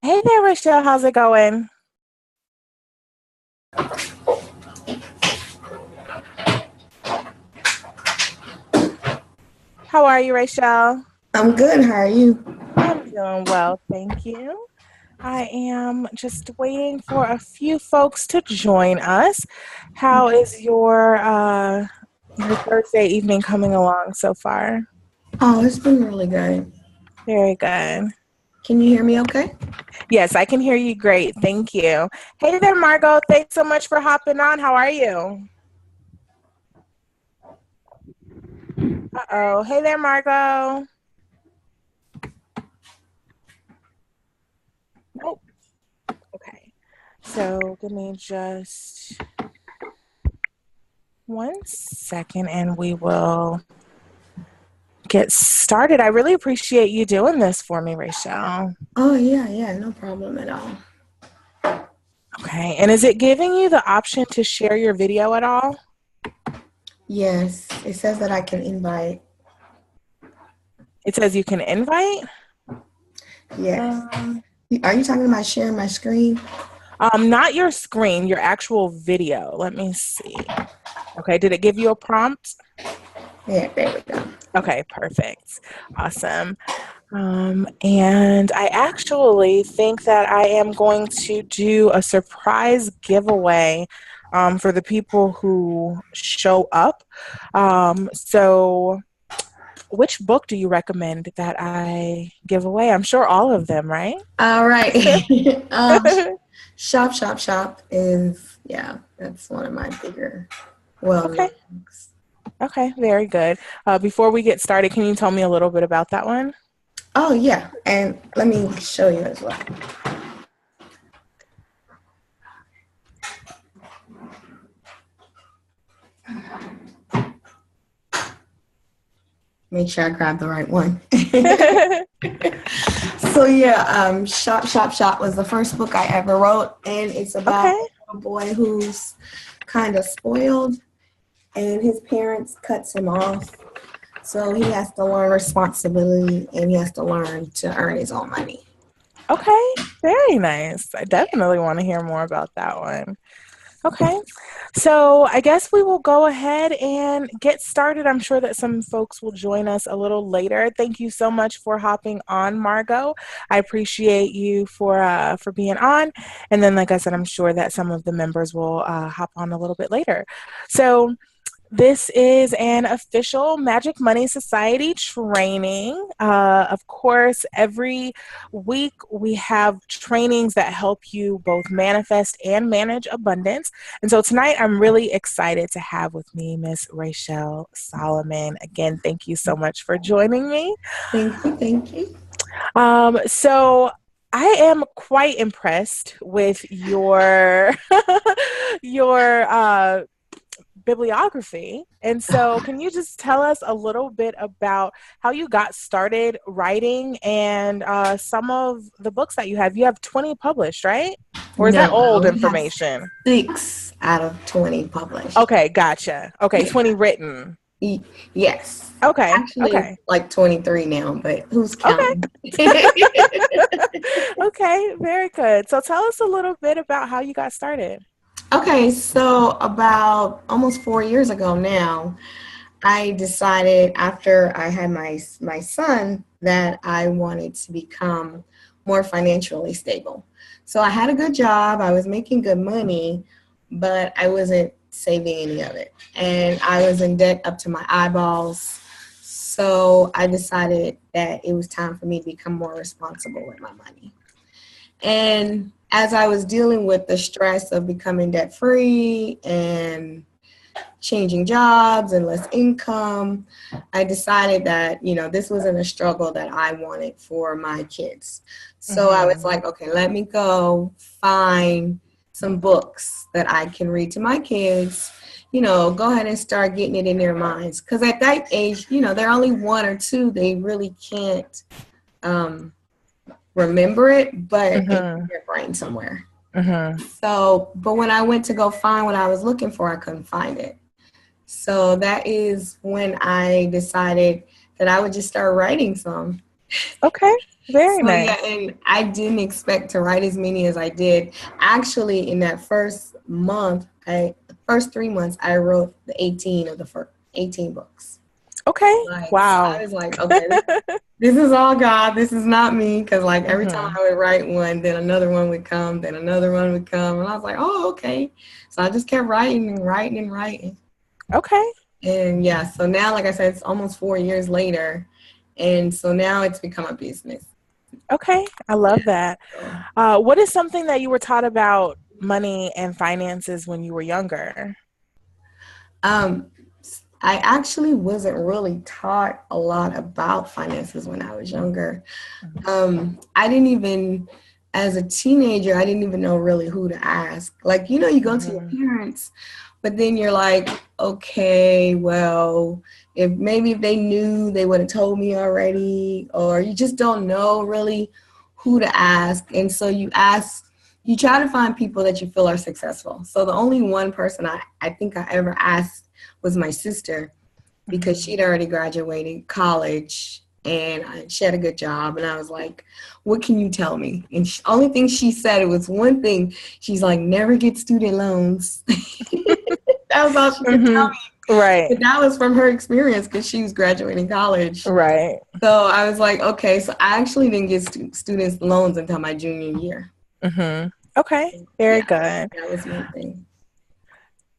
Hey there, Raeshal. How's it going? How are you, Raeshal? I'm good. How are you? I'm doing well, thank you. I am just waiting for a few folks to join us. How is your Thursday evening coming along so far? Oh, it's been really good. Very good. Can you hear me okay? Yes, I can hear you great. Thank you. Hey there, Margot. Thanks so much for hopping on. How are you? Uh-oh. Hey there, Margot. Oh, okay. So give me just 1 second and we will get started. I really appreciate you doing this for me, Raeshal. Oh, yeah, no problem at all. Okay. And is it giving you the option to share your video at all? Yes, it says that I can invite. It says you can invite. Yes. Um, Are you talking about sharing my screen? Not your screen, your actual video. Let me see. Okay. Did it give you a prompt? Yeah, there we go. Okay, perfect. Awesome. And I actually think that I am going to do a surprise giveaway for the people who show up. So, which book do you recommend that I give away? I'm sure all of them, right? All right. um, Shop is, yeah, that's one of my bigger, well-known Okay, books. okay, very good. Before we get started, can you tell me a little bit about that one? Oh, yeah, and let me show you as well. Make sure I grab the right one. So yeah, Shop was the first book I ever wrote, and it's about Okay, a boy who's kind of spoiled, and his parents cuts him off. So he has to learn responsibility, and he has to learn to earn his own money. okay, very nice. I definitely want to hear more about that one. Okay. So I guess we will go ahead and get started. I'm sure that some folks will join us a little later. Thank you so much for hopping on, Margot. I appreciate you for being on. And then, like I said, I'm sure that some of the members will hop on a little bit later. So this is an official Magic Money Society training. Of course, every week we have trainings that help you both manifest and manage abundance. And so tonight I'm really excited to have with me Miss Raeshal Solomon. Again, thank you so much for joining me. Thank you. So I am quite impressed with your your bibliography. And so, can you just tell us a little bit about how you got started writing and some of the books that you have? You have 20 published, right? Or is No, that I old only have information? 6 out of 20 published. Okay, gotcha. Okay, Yeah. 20 written. Yes. Okay, Actually, it's okay, like 23 now, but who's okay. counting? Okay, very good. So, tell us a little bit about how you got started. Okay, so about almost 4 years ago now, I decided after I had my son that I wanted to become more financially stable. So I had a good job, I was making good money, but I wasn't saving any of it. And I was in debt up to my eyeballs. So I decided that it was time for me to become more responsible with my money. And as I was dealing with the stress of becoming debt free and changing jobs and less income, I decided that, this wasn't a struggle that I wanted for my kids. So I was Mm-hmm. like, okay, let me go find some books that I can read to my kids, go ahead and start getting it in their minds. Because at that age, they're only one or two, they really can't um, remember it, but it's in Mm-hmm. their brain somewhere. Mm-hmm. So, but when I went to go find what I was looking for, I couldn't find it. So that is when I decided that I would just start writing some. Okay. Very So yeah, nice. and I didn't expect to write as many as I did. Actually, in that first 3 months, I wrote the 18 of the first 18 books. Okay. Like, so I Wow. was like, okay, this is all God. This is not me. Because like every time Hmm. I would write one, then another one would come, then another one would come, and I was like, oh, okay. So I just kept writing and writing and writing. Okay. And yeah, so now, like I said, it's almost 4 years later, and so now it's become a business. Okay. I Yeah. love that. So, What is something that you were taught about money and finances when you were younger? um, I actually wasn't really taught a lot about finances when I was younger. I didn't even, as a teenager, I didn't even know really who to ask. Like, you go to your Hmm. parents, but then you're like, okay, well, if they knew, they would have told me already, or you just don't know really who to ask. And so you try to find people that you feel are successful. So the only one person I think I ever asked was my sister because Hmm. she'd already graduated college and she had a good job. And I was like, what can you tell me? And only thing she said, it was one thing. She's like, never get student loans. That was all she could tell Hmm. me. Right. But that was from her experience because she was graduating college. Right. So I was like, okay, so I actually didn't get students loans until my junior year. Hmm. Okay. Very Yeah, good. that was one thing.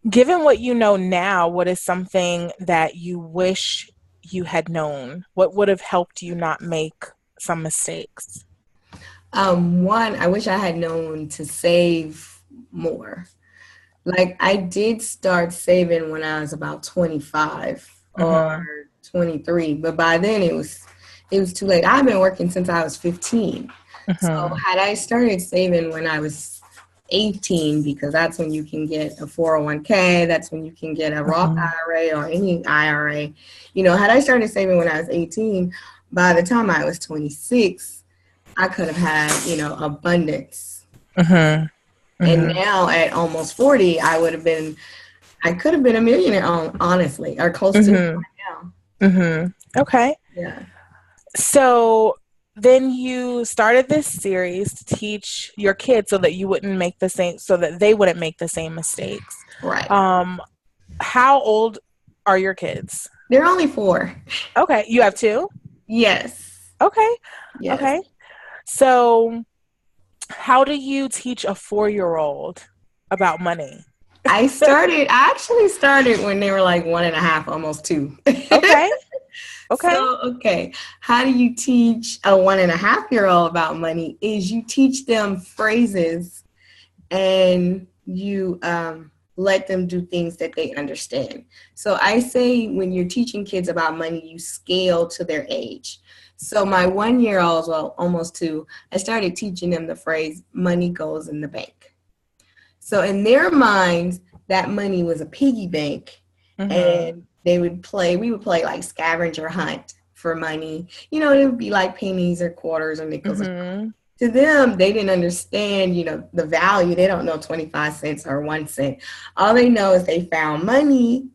Given what you know now, what is something that you wish you had known? What would have helped you not make some mistakes? One, I wish I had known to save more. Like I did start saving when I was about 25 or Hmm. 23, but by then it was too late. I've been working since I was 15. So Hmm. had I started saving when I was 18, because that's when you can get a 401k, that's when you can get a Roth Hmm. IRA or any IRA. Had I started saving when I was 18, by the time I was 26, I could have had, abundance. Hmm. And Hmm. now at almost 40, I could have been a millionaire, honestly, or close to it Hmm. right now. Hmm. Okay. Yeah. So then you started this series to teach your kids so that you wouldn't make the same, so that they wouldn't make the same mistakes. Right. Um, how old are your kids? They're only four. Okay, you have two? Yes. Okay, Yes. okay. So how do you teach a 4-year-old about money? I actually started when they were like 1.5, almost two. Okay, okay. So, okay, how do you teach a 1.5-year-old about money? Is you teach them phrases and you let them do things that they understand. So I say when you're teaching kids about money, you scale to their age. So my 1-year-olds, well, almost two, I started teaching them the phrase money goes in the bank. So in their minds, that money was a piggy bank, Mm-hmm. and we would play like scavenger hunt for money. It would be like pennies or quarters or nickels or Mm-hmm. to them, they didn't understand, the value. They don't know 25 cents or 1 cent. All they know is they found money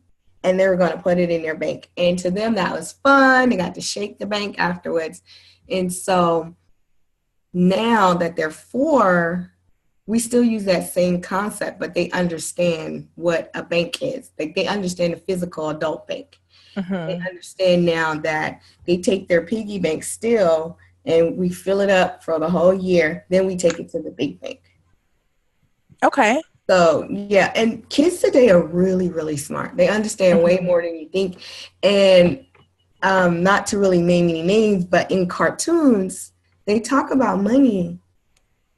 and they were going to put it in their bank. And to them, that was fun. They got to shake the bank afterwards. And so now that they're four, we still use that same concept, but they understand what a bank is. Like they understand a physical adult bank. They Mm-hmm. understand now that they take their piggy bank still and we fill it up for the whole year. Then we take it to the big bank. Okay. So yeah, and kids today are really, really smart. They understand way Mm-hmm. more than you think. And not to really name any names, but in cartoons, they talk about money.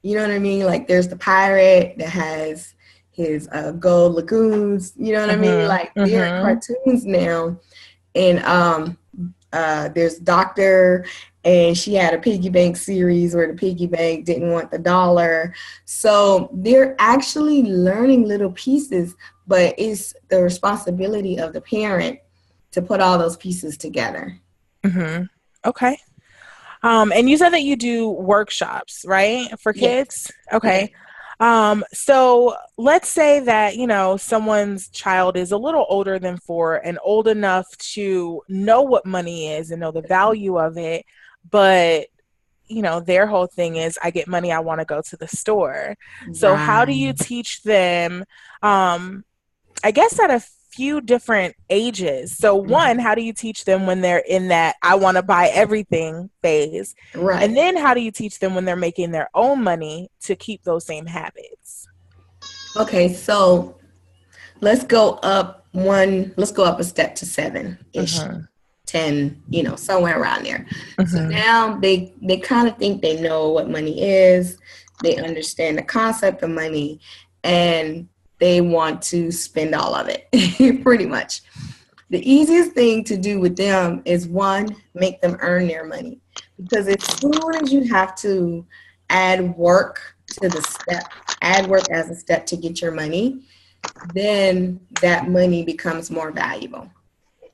You know what I mean? Like there's the pirate that has his gold lagoons. You know what I mean? Mm-hmm. Like they're Mm-hmm. cartoons now. And there's Doctor, and she had a piggy bank series where the piggy bank didn't want the dollar. So they're actually learning little pieces, but it's the responsibility of the parent to put all those pieces together. Mm-hmm. Okay. And you said that you do workshops, right, for Yes. kids? Yes. Okay. So let's say that, someone's child is a little older than 4 and old enough to know what money is and know the value of it, but their whole thing is, I get money, I want to go to the store. So how do you Right. teach them, I guess at a few different ages? So one, Mhm. how do you teach them when they're in that I want to buy everything phase? And Right. then how do you teach them when they're making their own money to keep those same habits? Okay, so let's go up a step to 7-ish, Mm-hmm. 10, somewhere around there. So Mm-hmm. now they kind of think they know what money is, they understand the concept of money, and they want to spend all of it, pretty much. The easiest thing to do with them is, one, make them earn their money. Because as soon as you have to add work to the step, add work as a step to get your money, then that money becomes more valuable.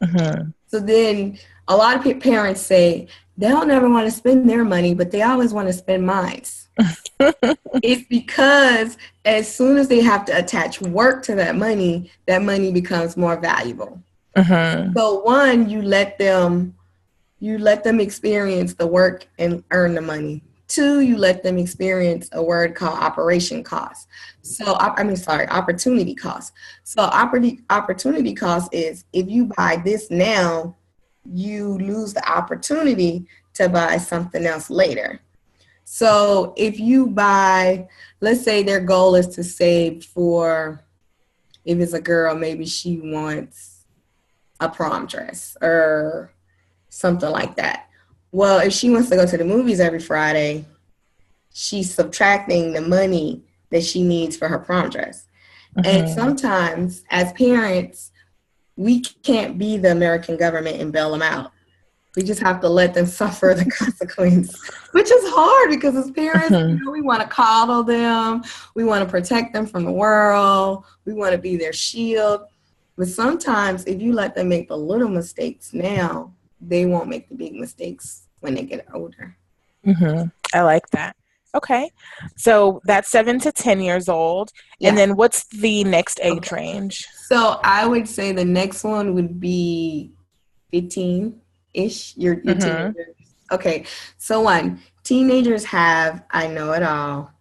Mm-hmm. So then a lot of parents say they don't never want to spend their money, but they always want to spend mine. It's because as soon as they have to attach work to that money becomes more valuable. Mm-hmm. So one, you let them experience the work and earn the money. Two, you let them experience a word called operation cost. So, opportunity cost. So, opportunity cost is, if you buy this now, you lose the opportunity to buy something else later. So, if you buy, let's say their goal is to save for, if it's a girl, maybe she wants a prom dress or something like that. Well, if she wants to go to the movies every Friday, she's subtracting the money that she needs for her prom dress. And Mm-hmm. sometimes, as parents, we can't be the American government and bail them out. We just have to let them suffer the consequence, which is hard because as parents, Mm-hmm. we want to coddle them, we want to protect them from the world, we want to be their shield. But sometimes, if you let them make the little mistakes now, they won't make the big mistakes when they get older. Mm-hmm. I like that. Okay. So that's 7 to 10 years old. And Yeah. then what's the next age Okay. range? So I would say the next one would be 15-ish. Your Mm-hmm. teenagers. Okay. So one, teenagers have I know it all.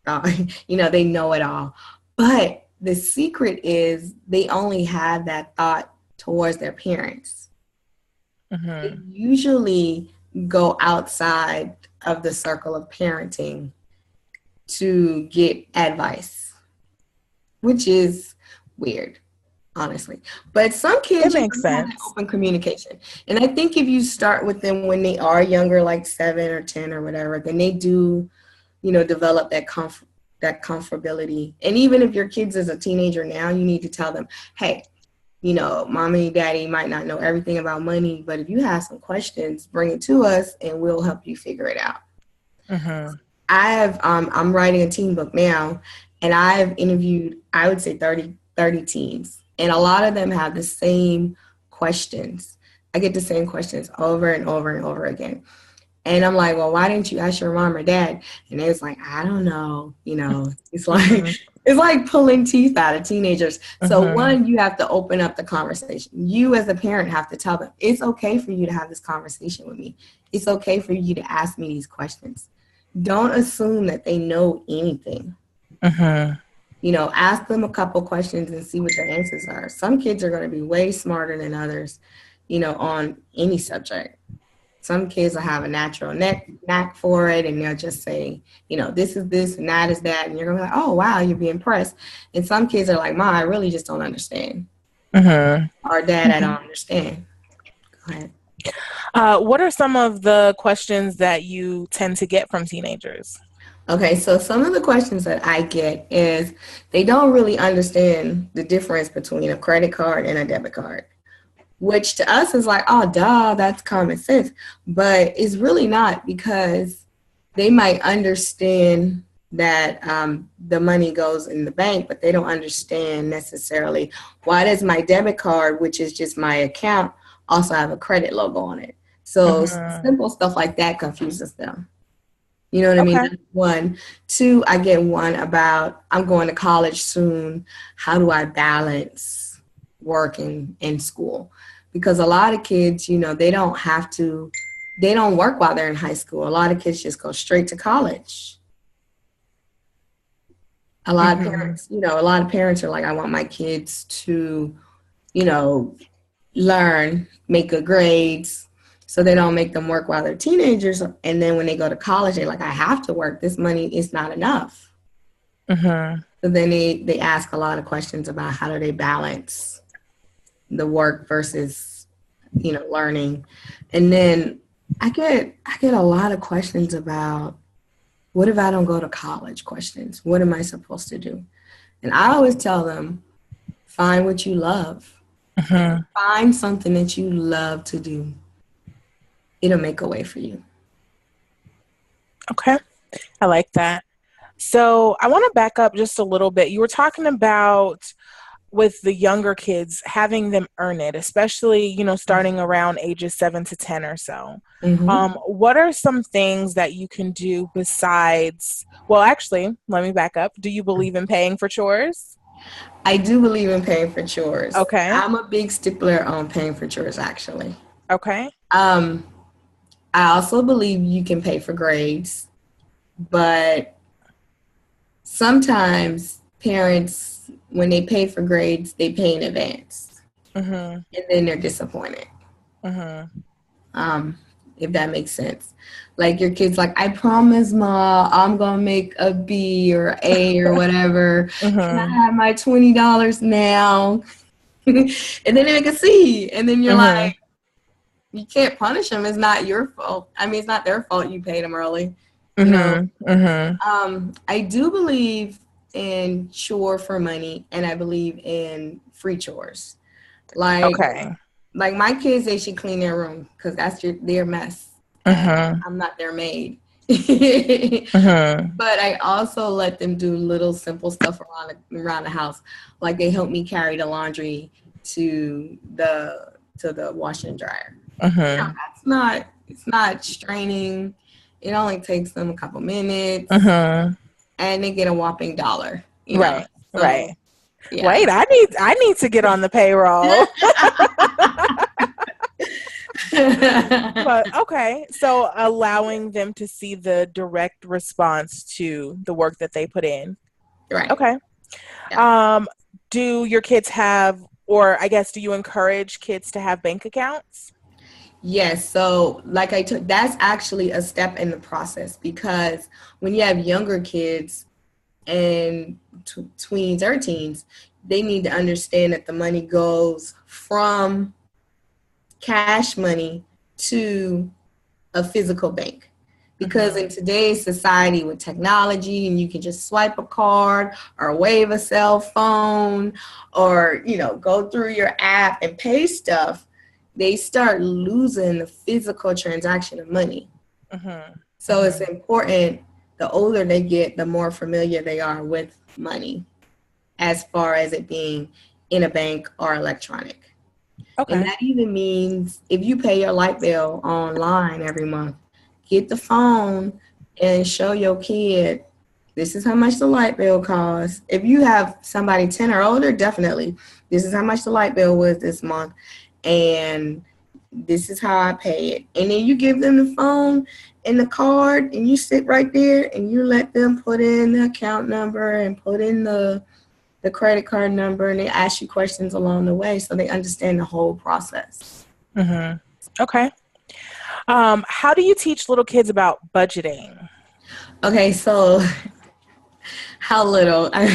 They know it all. But the secret is they only have that thought towards their parents. They Mm-hmm. usually go outside of the circle of parenting to get advice, which is weird, honestly. But some It kids, makes have that sense. open communication. And I think if you start with them when they are younger, like 7 or 10 or whatever, then they do, develop that comfortability. And even if your kids is a teenager now, you need to tell them, hey, mommy, daddy might not know everything about money, but if you have some questions, bring it to us and we'll help you figure it out. Mm-hmm. I'm writing a teen book now, and I've interviewed, I would say 30 teens, and a lot of them have the same questions. I get the same questions over and over and over again. And I'm like, well, why didn't you ask your mom or dad? And they was like, I don't know. It's like Mm-hmm. it's like pulling teeth out of teenagers. So Mm-hmm. one, you have to open up the conversation. You as a parent have to tell them it's okay for you to have this conversation with me. It's okay for you to ask me these questions. Don't assume that they know anything. Mm-hmm. Ask them a couple questions and see what their answers are. Some kids are going to be way smarter than others, on any subject. Some kids will have a natural knack for it, and they'll just say, this is this and that is that, and you're gonna be like, oh wow, you'll be impressed. And some kids are like, Mom, I really just don't understand. Mm-hmm. Or Dad, I don't understand. Go ahead. What are some of the questions that you tend to get from teenagers? Okay, so some of the questions that I get is they don't really understand the difference between a credit card and a debit card, which to us is like, oh, duh, that's common sense. But it's really not, because they might understand that the money goes in the bank, but they don't understand necessarily, why does my debit card, which is just my account, also have a credit logo on it. So Mm-hmm. simple stuff like that confuses them. You know what I mean? Okay. That's one. Two, I get one about, I'm going to college soon. How do I balance work and school? Because a lot of kids, they don't have to. they don't work while they're in high school. A lot of kids just go straight to college. A lot of Mm-hmm. parents, a lot of parents are like, I want my kids to, you know, learn, make good grades, so they don't make them work while they're teenagers. And then when they go to college, they're like, I have to work. This money is not enough. Mm-hmm. So then they ask a lot of questions about how do they balance the work versus, learning. And then I get a lot of questions about, what if I don't go to college? Questions. What am I supposed to do? And I always tell them, find what you love. Mm-hmm. Find something that you love to do. It'll make a way for you. Okay. I like that. So I want to back up just a little bit. You were talking about with the younger kids, having them earn it, especially, starting around ages 7 to 10 or so. Mm-hmm. What are some things that you can do besides, well, actually, let me back up. Do you believe in paying for chores? I do believe in paying for chores. Okay. I'm a big stickler on paying for chores, actually. Okay. Um, I also believe you can pay for grades, but sometimes parents, when they pay for grades, they pay in advance, Mm-hmm. and then they're disappointed. Mm-hmm. Um, if that makes sense. Like your kid's like, I promise, Ma, I'm gonna make a B or A or whatever. Can I Mm-hmm. have my $20 now? And then they make a C, and then you're Mm-hmm. like, you can't punish them. It's not your fault. I mean, it's not their fault you paid them early. You know, Mm-hmm. Mm-hmm. I do believe in chore for money, and I believe in free chores. Like, Okay. like my kids, they should clean their room because that's their mess. And Mm-hmm. I'm not their maid. Mm-hmm. But I also let them do little simple stuff around the house. Like they help me carry the laundry to the washer and dryer. Mm-hmm. It's not straining. It only takes them a couple minutes Mm-hmm. and they get a whopping dollar. Right. So Right. yeah. Wait, I need to get on the payroll. But okay, so allowing them to see the direct response to the work that they put in. Right. Okay. Yeah. Um, do your kids have, or I guess, do you encourage kids to have bank accounts? Yes. So like I took, that's actually a step in the process because when you have younger kids and tweens or teens, they need to understand that the money goes from cash money to a physical bank. Because in Mm-hmm. today's society with technology and you can just swipe a card or wave a cell phone or, go through your app and pay stuff, they start losing the physical transaction of money. Mm-hmm. So it's Mm-hmm. important, the older they get, the more familiar they are with money as far as it being in a bank or electronic. And Okay. that even means if you pay your light bill online every month, get the phone and show your kid this is how much the light bill costs. If you have somebody 10 or older, definitely. This is how much the light bill was this month. And this is how I pay it. And then you give them the phone and the card and you sit right there and you let them put in the account number and put in the credit card number and they ask you questions along the way so they understand the whole process. Mm-hmm. Okay. How do you teach little kids about budgeting? Okay, so how little? My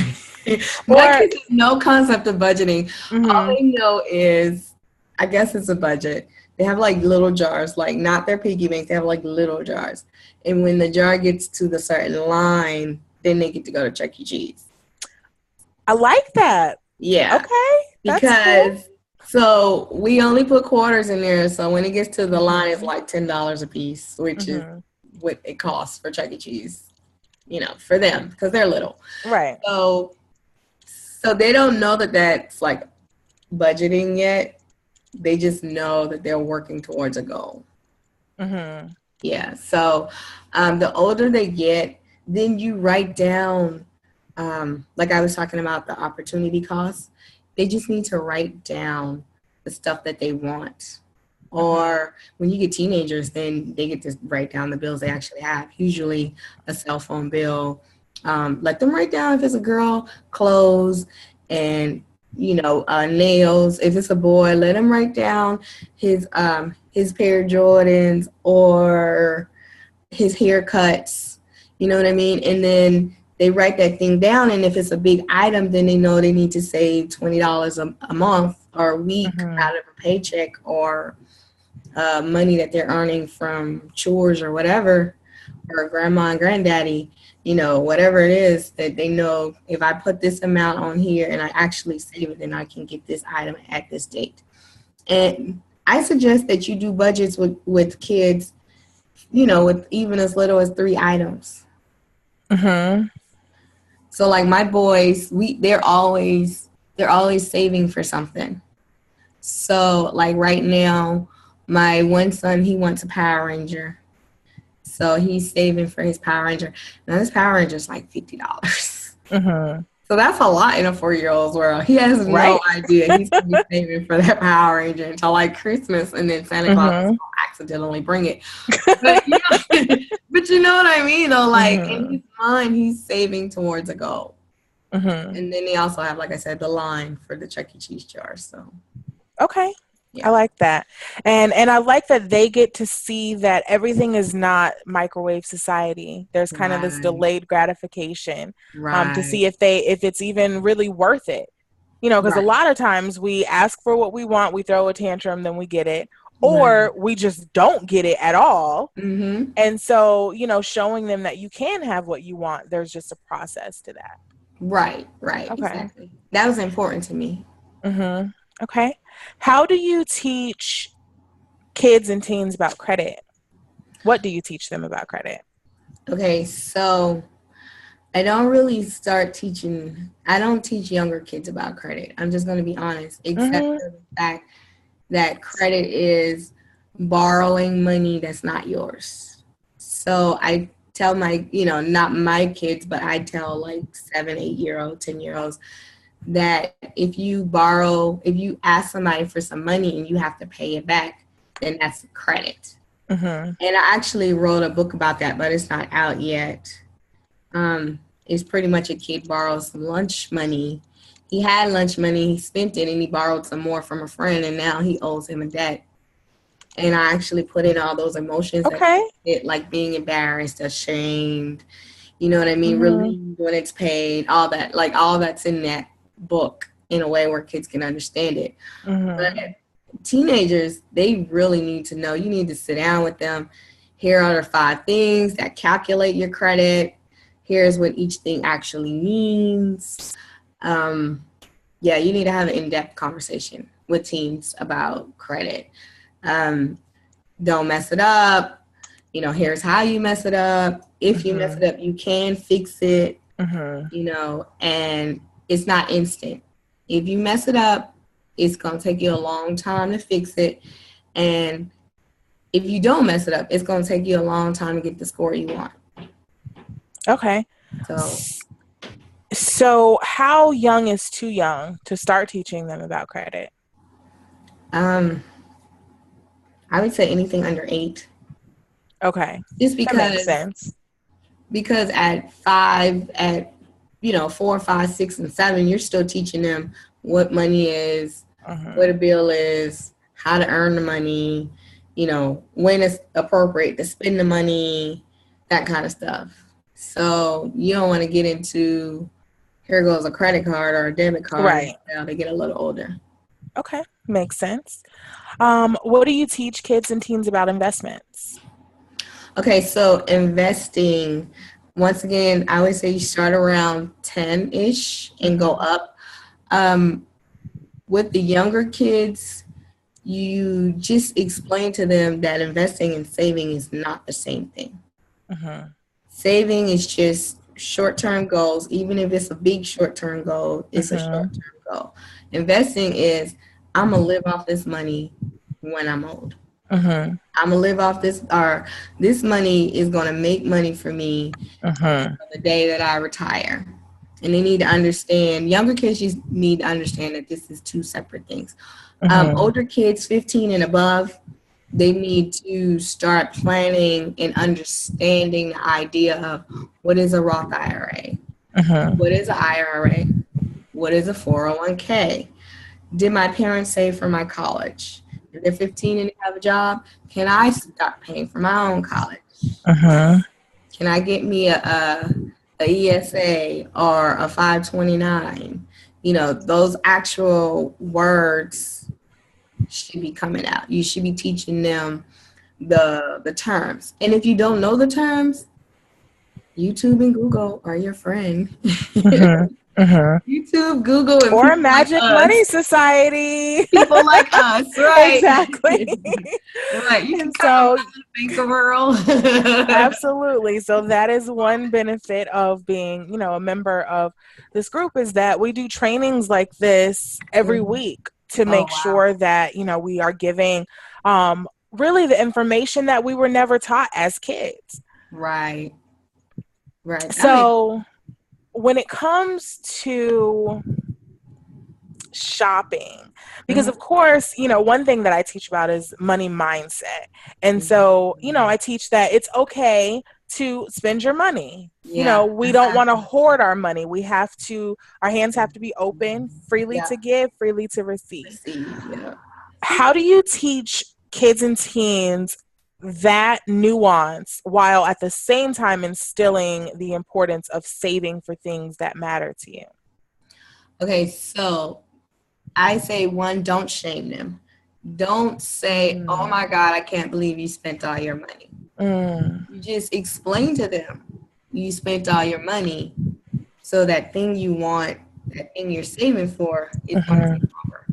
Or, kids have no concept of budgeting. All mm-hmm. they know is, I guess it's a budget. They have like little jars, like not their piggy banks. They have like little jars. And when the jar gets to the certain line, then they get to go to Chuck E. Cheese. I like that. Yeah. Okay, that's cool. Because so we only put quarters in there. So when it gets to the line, it's Mm-hmm. like $10 a piece, which is Mm-hmm. what it costs for Chuck E. Cheese, for them because they're little. Right. So they don't know that that's like budgeting yet. They just know that they're working towards a goal. Mm-hmm. Yeah. So the older they get, then you write down, like I was talking about the opportunity costs. They just need to write down the stuff that they want Or when you get teenagers, then they get to write down the bills they actually have, usually a cell phone bill. Let them write down, if it's a girl, clothes and, nails. If it's a boy, let him write down his pair of Jordans or his haircuts. You know what I mean? And then they write that thing down, and if it's a big item, then they know they need to save $20 a month or a week out of a paycheck, or money that they're earning from chores or whatever, or grandma and granddaddy, whatever it is, that they know, if I put this amount on here and I actually save it, then I can get this item at this date. And I suggest that you do budgets with kids, with even as little as 3 items. So like my boys, they're always saving for something. So like right now, my one son, he wants a Power Ranger. So he's saving for his Power Ranger. Now this Power Ranger is like $50. So that's a lot in a 4-year-old's world. He has no idea he's going to be saving for that Power Ranger until like Christmas, and then Santa Claus will accidentally bring it. But you know what I mean, though? Like in his mind, he's saving towards a goal. And then they also have, like I said, the line for the Chuck E. Cheese jar. So okay. Yeah. I like that. And I like that they get to see that everything is not microwave society. There's kind of this delayed gratification to see if it's even really worth it. Because a lot of times we ask for what we want, we throw a tantrum, then we get it, or we just don't get it at all. And so, showing them that you can have what you want, there's just a process to that. Right. Okay. Exactly. That was important to me. Okay. How do you teach kids and teens about credit? What do you teach them about credit? Okay, so I don't teach younger kids about credit. I'm just going to be honest, except for the fact that credit is borrowing money that's not yours. So I tell my, not my kids, but I tell like 7, 8-year-old, 10-year-olds that if you ask somebody for some money and you have to pay it back, then that's credit. And I actually wrote a book about that, but it's not out yet. It's pretty much a kid borrows some lunch money. He had lunch money, he spent it, and he borrowed some more from a friend, and now he owes him a debt. And I actually put in all those emotions, like being embarrassed, ashamed, you know what I mean, relieved when it's paid, all that, like all that's in that book in a way where kids can understand it. But teenagers, they really need to know. You need to sit down with them. Here are the 5 things that calculate your credit. Here's what each thing actually means. You need to have an in-depth conversation with teens about credit. Don't mess it up. Here's how you mess it up. If you mess it up, you can fix it. And it's not instant. If you mess it up, it's going to take you a long time to fix it. And if you don't mess it up, it's going to take you a long time to get the score you want. Okay. So how young is too young to start teaching them about credit? I would say anything under 8. Okay. Just because that makes sense. Because at 4, 5, 6, and 7, you're still teaching them what money is, what a bill is, how to earn the money, when it's appropriate to spend the money, that kind of stuff. So you don't want to get into, here goes a credit card or a debit card until they get a little older. Okay, makes sense. What do you teach kids and teens about investments? Okay, so investing, once again, I would say you start around 10-ish and go up. With the younger kids, you just explain to them that investing and saving is not the same thing. Saving is just short-term goals. Even if it's a big short-term goal, it's a short-term goal. Investing is, I'm going to live off this money when I'm old. I'm going to live off this, or this money is going to make money for me the day that I retire. And they need to understand, younger kids just need to understand that this is 2 separate things. Older kids, 15 and above, They need to start planning and understanding the idea of what is a Roth IRA, what is an IRA, what is a 401k. Did my parents save for my college? If they're 15 and they have a job, can I start paying for my own college? Can I get me a ESA or a 529? You know, those actual words should be coming out. You should be teaching them the terms. And if you don't know the terms, YouTube and Google are your friend. YouTube, Google, and or people Magic like Money us. Society. People like us, right? Exactly. Right. You can And come so, to the bank world. absolutely. So that is one benefit of being, a member of this group, is that we do trainings like this every week to Oh, make wow. sure that, we are giving really the information that we were never taught as kids. Right. Right. So when it comes to shopping, because of course, one thing that I teach about is money mindset. And so, I teach that it's okay to spend your money. Yeah. We don't want to hoard our money. Our hands have to be open, freely to give, freely to receive. Yeah. How do you teach kids and teens that nuance while at the same time instilling the importance of saving for things that matter to you? Okay, so I say, one, don't shame them. Don't say, oh my God, I can't believe you spent all your money. You just explain to them you spent all your money, so that thing you want, that thing you're saving for, is going to take longer.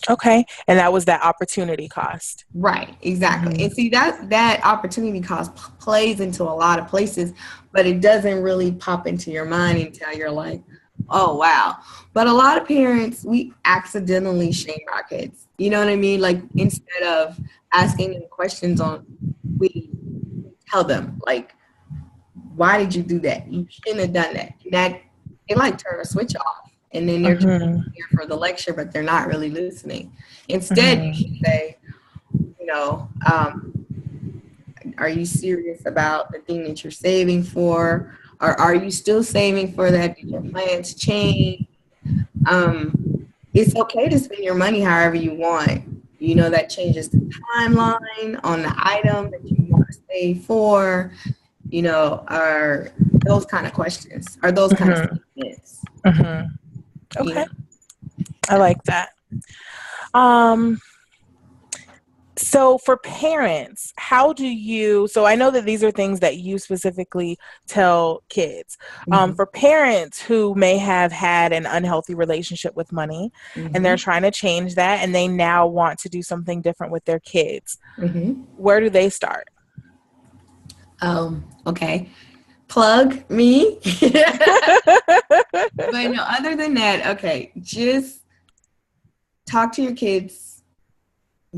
Okay. And that was that opportunity cost. Right, exactly. And see, that opportunity cost plays into a lot of places, but it doesn't really pop into your mind until you're like, oh, wow. But a lot of parents, we accidentally shame our kids. You know what I mean? Like, instead of asking them questions we tell them, like, why did you do that? You shouldn't have done that. And that, they like turn a switch off. And then they're just here for the lecture, but they're not really listening. Instead, you should say, are you serious about the thing that you're saving for? Or are you still saving for that? Did your plans change? It's okay to spend your money however you want. That changes the timeline on the item that you want to save for. Are those kind of questions, are those kind of statements. Okay. I like that. So for parents, so I know that these are things that you specifically tell kids. For parents who may have had an unhealthy relationship with money and they're trying to change that and they now want to do something different with their kids, where do they start? Okay. Plug me. But no, other than that, okay, just talk to your kids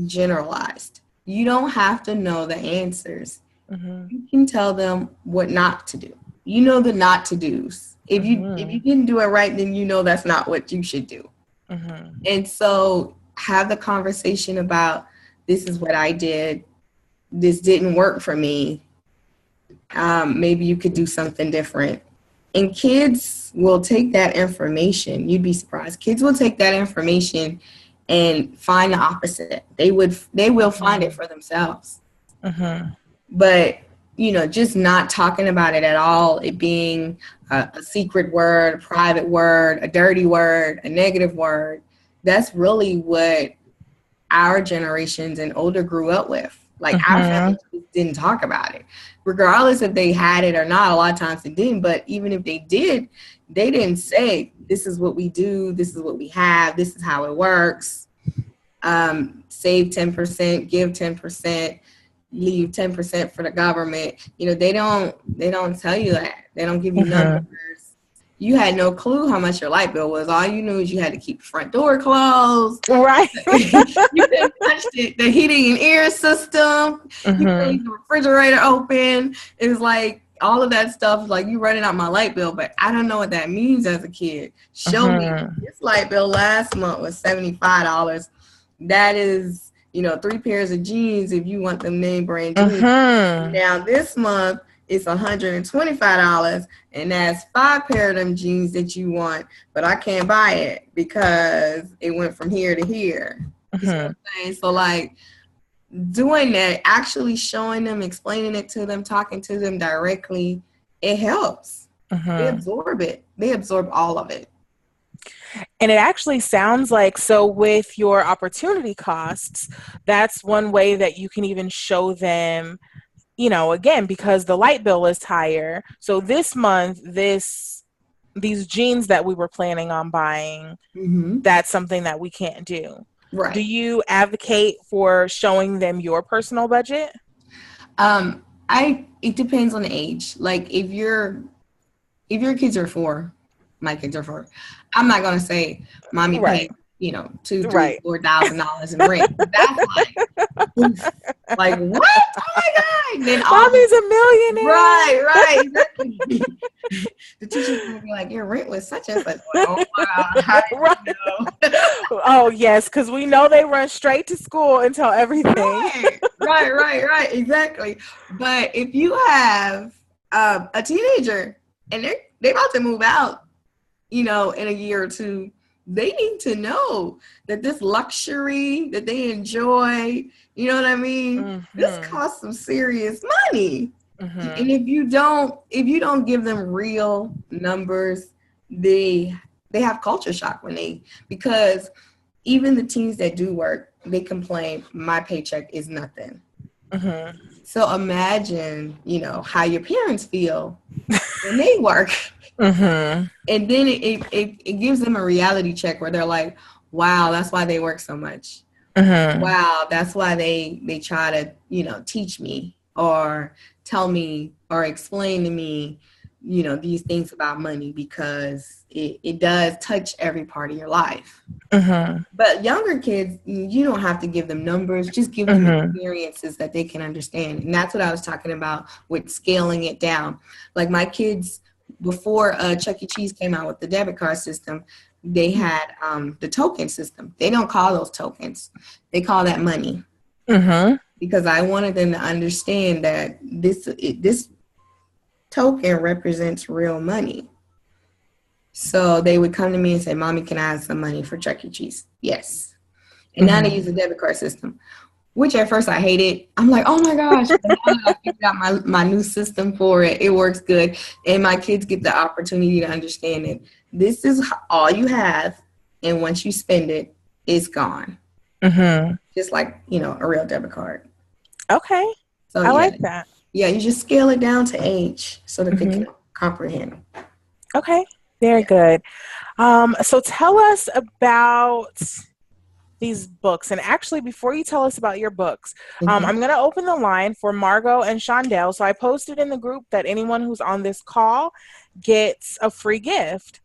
generalized. You don't have to know the answers. You can tell them what not to do. The not to do's. If you didn't do it right, then that's not what you should do. And so have the conversation about, this is what I did. This didn't work for me. Maybe you could do something different. And kids will take that information. You'd be surprised. Kids will take that information and find the opposite. They will find it for themselves. But, just not talking about it at all, it being a secret word, a private word, a dirty word, a negative word, that's really what our generations and older grew up with. Like, our family didn't talk about it. Regardless if they had it or not, a lot of times they didn't. But even if they did, they didn't say, this is what we do, this is what we have, this is how it works. Save 10%, give 10%, leave 10% for the government. They don't tell you that. They don't give you numbers. You had no clue how much your light bill was. All you knew is you had to keep the front door closed. Right. You couldn't touch the heating and air system. You couldn't leave the refrigerator open. It was like all of that stuff, like, you running out my light bill, but I don't know what that means as a kid. Show me, this light bill last month was $75. That is 3 pairs of jeans if you want them name brand jeans. Mm-hmm. Now this month it's $125, and that's 5 pair of them jeans that you want, but I can't buy it because it went from here to here. You see what I'm saying? So like doing that, actually showing them, explaining it to them, talking to them directly, it helps. They absorb it. They absorb all of it. And it actually sounds like, so with your opportunity costs, that's one way that you can even show them, again, because the light bill is higher. So this month, these jeans that we were planning on buying, that's something that we can't do. Right. Do you advocate for showing them your personal budget? It depends on the age. Like if your kids are 4, my kids are 4, I'm not gonna say, "Mommy, pay $2,000, $3,000, $4,000 in rent." That's like what? Oh my god! Then Mommy's a millionaire. Right, exactly. The teacher's gonna be like, "Your rent was such and such." Like, oh wow, how did you know? Oh yes, because we know they run straight to school and tell everything. Right, exactly. But if you have a teenager and they're about to move out, in a year or 2, they need to know that this luxury that they enjoy, you know what I mean? This costs some serious money. And if you don't give them real numbers, they have culture shock because even the teens that do work, they complain, my paycheck is nothing. So imagine, how your parents feel when they work. And then it gives them a reality check where they're like, wow, that's why they work so much. Wow, that's why they try to, teach me or tell me or explain to me, these things about money, because it does touch every part of your life. But younger kids, you don't have to give them numbers, just give them experiences that they can understand. And that's what I was talking about with scaling it down. Like my kids, before Chuck E. Cheese came out with the debit card system, they had the token system. They don't call those tokens. They call that money. Because I wanted them to understand that this token represents real money. So they would come to me and say, "Mommy, can I have some money for Chuck E. Cheese?" Yes. And now they use a debit card system, which at first I hated. I'm like, oh my gosh. But now that I figured out my new system for it, it works good. And my kids get the opportunity to understand it. This is all you have. And once you spend it, it's gone. Just like, a real debit card. Okay. So I like that. Yeah, you just scale it down to age so that they can comprehend. Okay. Very good. So tell us about these books. And actually, before you tell us about your books, I'm going to open the line for Margot and Shondell. So I posted in the group that anyone who's on this call gets a free gift.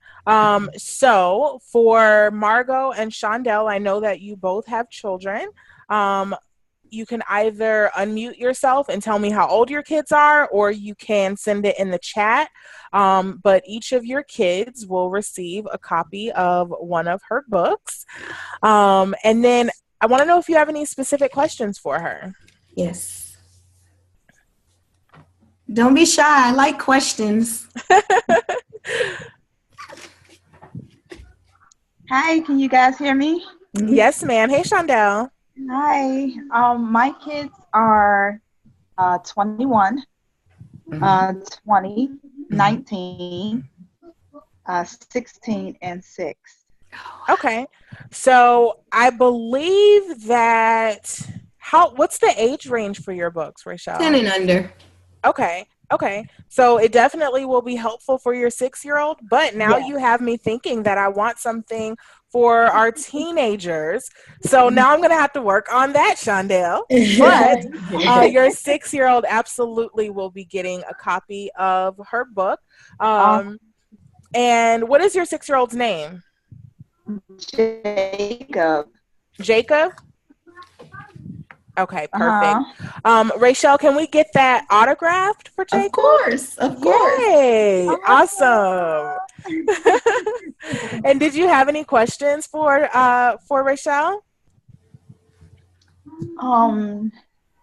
So for Margot and Shondell, I know that you both have children. You can either unmute yourself and tell me how old your kids are, or you can send it in the chat. But each of your kids will receive a copy of one of her books. And then I want to know if you have any specific questions for her. Yes. Don't be shy. I like questions. Hi, can you guys hear me? Yes, ma'am. Hey, Shondell. Hi. My kids are 21, 20, 19, 16, and 6. Okay. So I believe that what's the age range for your books, Raeshal? 10 and under. Okay. So it definitely will be helpful for your 6-year-old, but now you have me thinking that I want something for our teenagers. So now I'm going to have to work on that, Shondell. But your 6-year-old absolutely will be getting a copy of her book. And what is your 6-year-old's name? Jacob. Jacob? Okay, perfect. Raeshal, can we get that autographed for Jacob? Of course. Yay! Awesome. And did you have any questions for Raeshal?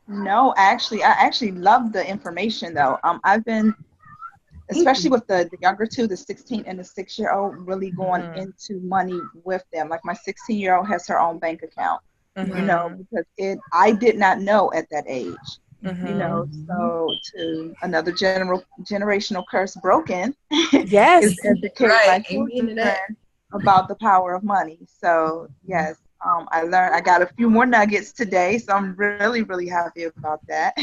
No, actually, I actually love the information though. I've been, Thank especially you. with the younger two, the 16 and the 6 year old, really going Mhm. into money with them. Like my 16-year-old has her own bank account, Mhm. because I did not know at that age, Mhm. so to another generational curse broken is Yes. to educate Right. my Amen to children that. about the power of money. So yes, I got a few more nuggets today, so I'm really, really happy about that.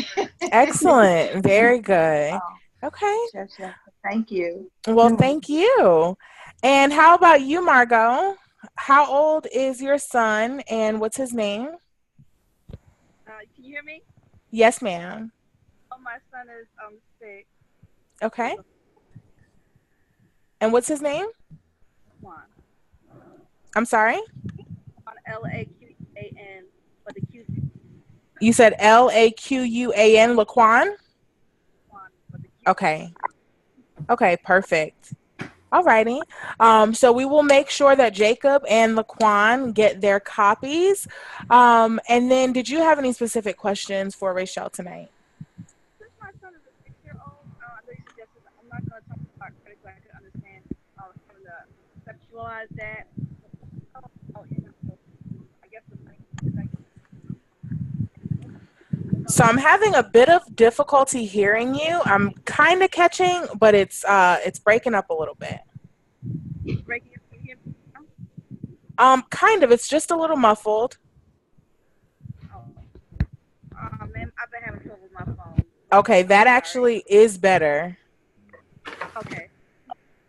Excellent. Very good. um, Okay. Chef, Chef, thank you. Well, thank you. And how about you, Margot? How old is your son and what's his name? Can you hear me? Yes, ma'am. Oh, my son is 6. Okay. And what's his name? Juan. I'm sorry? On Laquan, but the Q You said Laquan, Laquan? Juan, but the Q. Okay. Okay, perfect. Alrighty. So we will make sure that Jacob and Laquan get their copies. And then did you have any specific questions for Raeshal tonight? Since my son is a 6-year-old, I know you suggested I'm not going to talk about credit so I can understand having to conceptualize that. I guess the money is like, So I'm having a bit of difficulty hearing you. I'm kind of catching, but it's breaking up a little bit. breaking it from here. Kind of. It's just a little muffled. Oh, man, I've been having trouble with my phone. Okay, I'm that sorry. actually is better. Okay.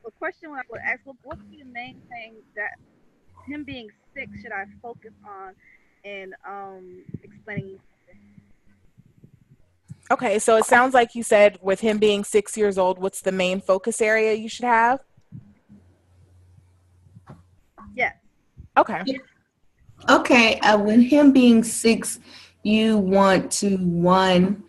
The question I would ask, what would be the main thing that him being sick should I focus on in explaining? Okay, so it sounds like you said with him being 6 years old, what's the main focus area you should have? Yes. Okay. Okay, with him being 6, you want to one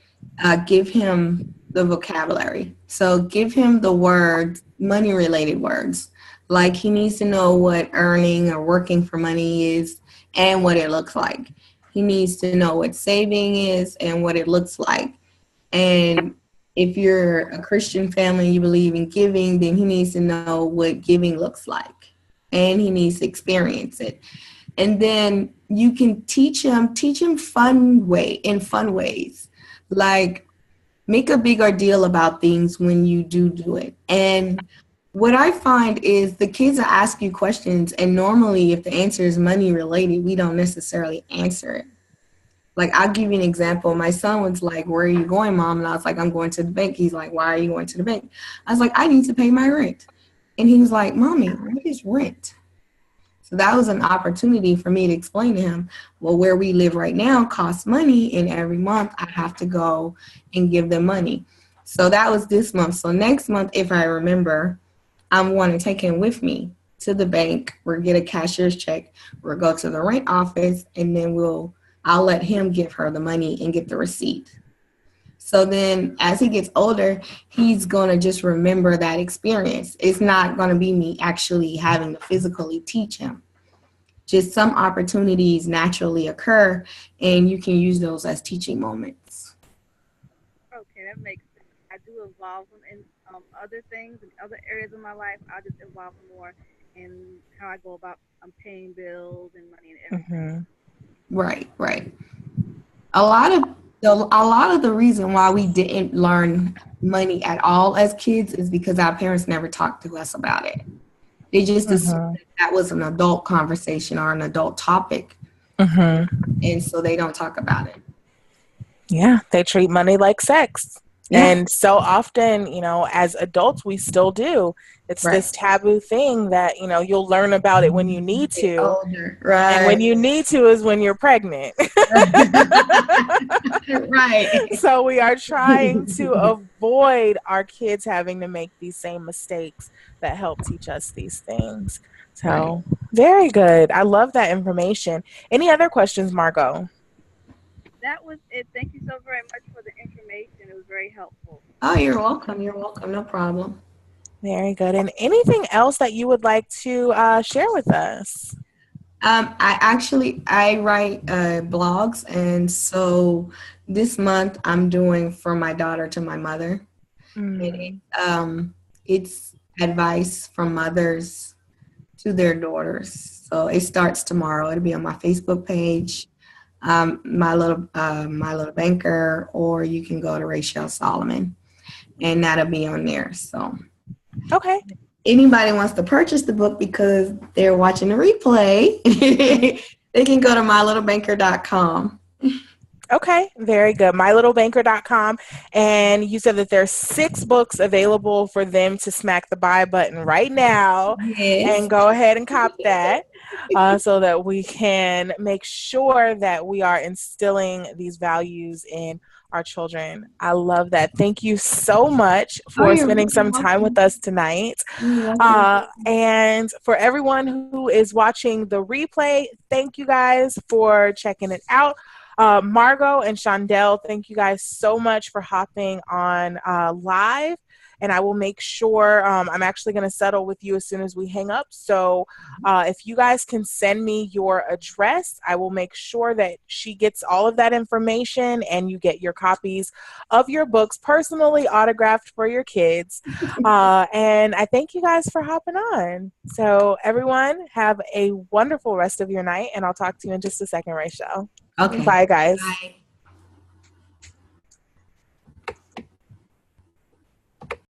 give him the vocabulary. So give him the words, money related words. Like he needs to know what earning or working for money is and what it looks like. He needs to know what saving is and what it looks like. And if you're a Christian family, you believe in giving, then he needs to know what giving looks like. And he needs to experience it. And then you can teach him fun ways. Like make a bigger deal about things when you do it. And what I find is the kids will ask you questions, and normally if the answer is money related, we don't necessarily answer it. Like I'll give you an example. My son was like, "Where are you going, mom?" And I was like, "I'm going to the bank." He's like, "Why are you going to the bank?" I was like, "I need to pay my rent." And he was like, "Mommy, what is rent?" So that was an opportunity for me to explain to him, well, where we live right now costs money, and every month I have to go and give them money. So that was this month. So next month, if I remember, I'm going to take him with me to the bank. We'll get a cashier's check. We'll go to the rent office, and then I'll let him give her the money and get the receipt. So then as he gets older, he's going to just remember that experience. It's not going to be me actually having to physically teach him. Just some opportunities naturally occur, and you can use those as teaching moments. Okay, that makes sense. I do involve them in other things and other areas of my life. I just involve them more in how I go about paying bills and money and everything. Mm-hmm. Right, right. A lot of the reason why we didn't learn money at all as kids is because our parents never talked to us about it. They just assumed Mm-hmm. that was an adult conversation or an adult topic, Mm-hmm. and so they don't talk about it. Yeah, they treat money like sex. Yeah, And so often, as adults, we still do. It's right. this taboo thing that, you'll learn about it when you need Get to. older, And right? when you need to is when you're pregnant. Right. So we are trying to avoid our kids having to make these same mistakes that help teach us these things. Right. So very good. I love that information. Any other questions, Margot? That was it. Thank you so very much for the information. It was very helpful. Oh, you're welcome. You're welcome. No problem. Very good. And anything else that you would like to share with us? I write blogs, and so this month I'm doing from my daughter to my mother. And Mm. it's advice from mothers to their daughters. So it starts tomorrow. It'll be on my Facebook page, my little banker, or you can go to Raeshal Solomon, and that'll be on there. So Okay. anybody wants to purchase the book because they're watching the replay, they can go to mylittlebanker.com. Okay, very good. MyLittleBanker.com. And you said that there's 6 books available for them to smack the buy button right now Yes. and go ahead and cop that so that we can make sure that we are instilling these values in our children. I love that. Thank you so much Oh, for you're spending some time with welcome. us tonight. You're welcome. And for everyone who is watching the replay, thank you guys for checking it out. Margot and Shondell, thank you guys so much for hopping on live. And I will make sure I'm actually going to settle with you as soon as we hang up. So if you guys can send me your address, I will make sure that she gets all of that information and you get your copies of your books personally autographed for your kids. And I thank you guys for hopping on. So everyone have a wonderful rest of your night, and I'll talk to you in just a second, Raeshal. Okay. Bye, guys. Bye.